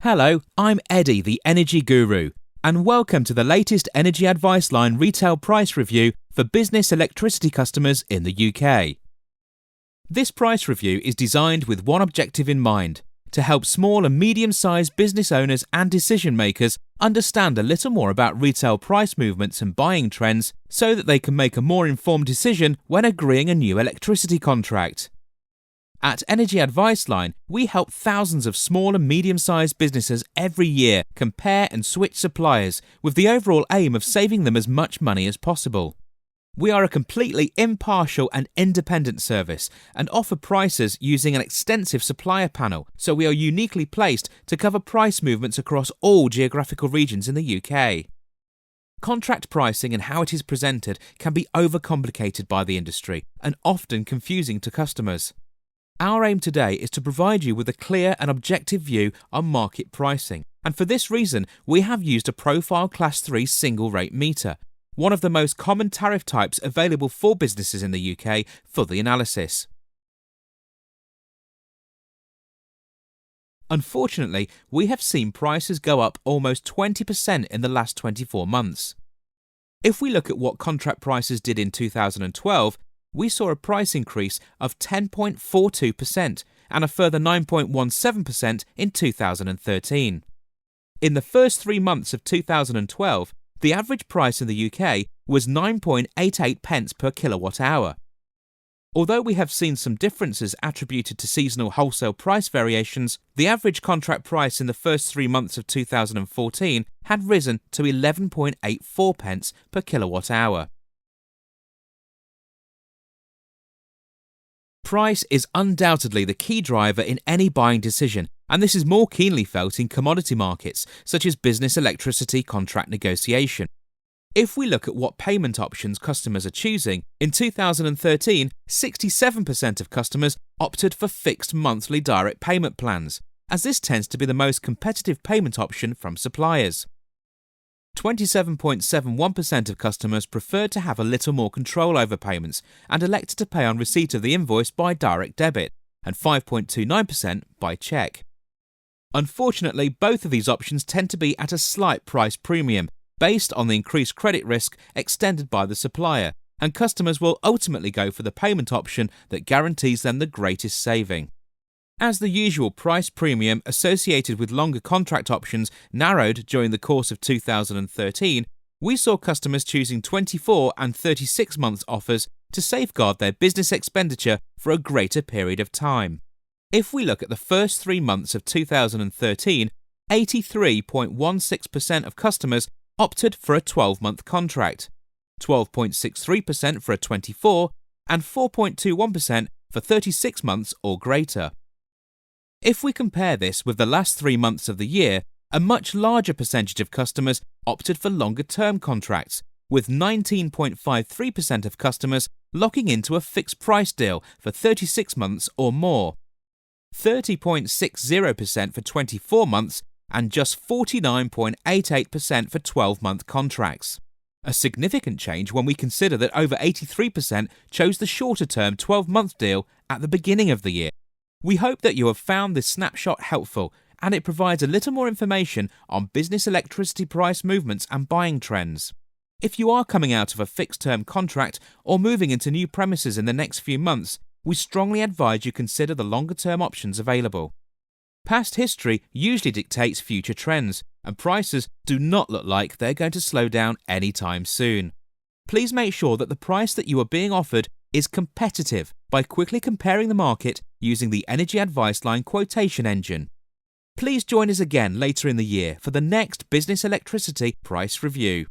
Hello, I'm Eddie, the Energy Guru, and welcome to the latest Energy Advice Line retail price review for business electricity customers in the UK. This price review is designed with one objective in mind: to help small and medium-sized business owners and decision makers understand a little more about retail price movements and buying trends so that they can make a more informed decision when agreeing a new electricity contract. At Energy Advice Line, we help thousands of small and medium-sized businesses every year compare and switch suppliers with the overall aim of saving them as much money as possible. We are a completely impartial and independent service and offer prices using an extensive supplier panel, so we are uniquely placed to cover price movements across all geographical regions in the UK. Contract pricing and how it is presented can be overcomplicated by the industry and often confusing to customers. Our aim today is to provide you with a clear and objective view on market pricing, and for this reason we have used a Profile Class 3 single rate meter, one of the most common tariff types available for businesses in the UK, for the analysis. Unfortunately, we have seen prices go up almost 20% in the last 24 months. If we look at what contract prices did in 2012, we saw a price increase of 10.42% and a further 9.17% in 2013. In the first 3 months of 2012, the average price in the UK was 9.88 pence per kilowatt hour. Although we have seen some differences attributed to seasonal wholesale price variations, the average contract price in the first 3 months of 2014 had risen to 11.84 pence per kilowatt hour. Price is undoubtedly the key driver in any buying decision, and this is more keenly felt in commodity markets, such as business electricity contract negotiation. If we look at what payment options customers are choosing, in 2013, 67% of customers opted for fixed monthly direct payment plans, as this tends to be the most competitive payment option from suppliers. 27.71% of customers preferred to have a little more control over payments and elected to pay on receipt of the invoice by direct debit, and 5.29% by cheque. Unfortunately, both of these options tend to be at a slight price premium, based on the increased credit risk extended by the supplier, and customers will ultimately go for the payment option that guarantees them the greatest saving. As the usual price premium associated with longer contract options narrowed during the course of 2013, we saw customers choosing 24 and 36 months offers to safeguard their business expenditure for a greater period of time. If we look at the first 3 months of 2013, 83.16% of customers opted for a 12-month contract, 12.63% for a 24, and 4.21% for 36 months or greater. If we compare this with the last 3 months of the year, a much larger percentage of customers opted for longer-term contracts, with 19.53% of customers locking into a fixed price deal for 36 months or more, 30.60% for 24 months, and just 49.88% for 12-month contracts. A significant change when we consider that over 83% chose the shorter-term 12-month deal at the beginning of the year. We hope that you have found this snapshot helpful, and it provides a little more information on business electricity price movements and buying trends. If you are coming out of a fixed-term contract or moving into new premises in the next few months, we strongly advise you consider the longer-term options available. Past history usually dictates future trends, and prices do not look like they're going to slow down anytime soon. Please make sure that the price that you are being offered is competitive by quickly comparing the market using the Energy Advice Line quotation engine. Please join us again later in the year for the next business electricity price review.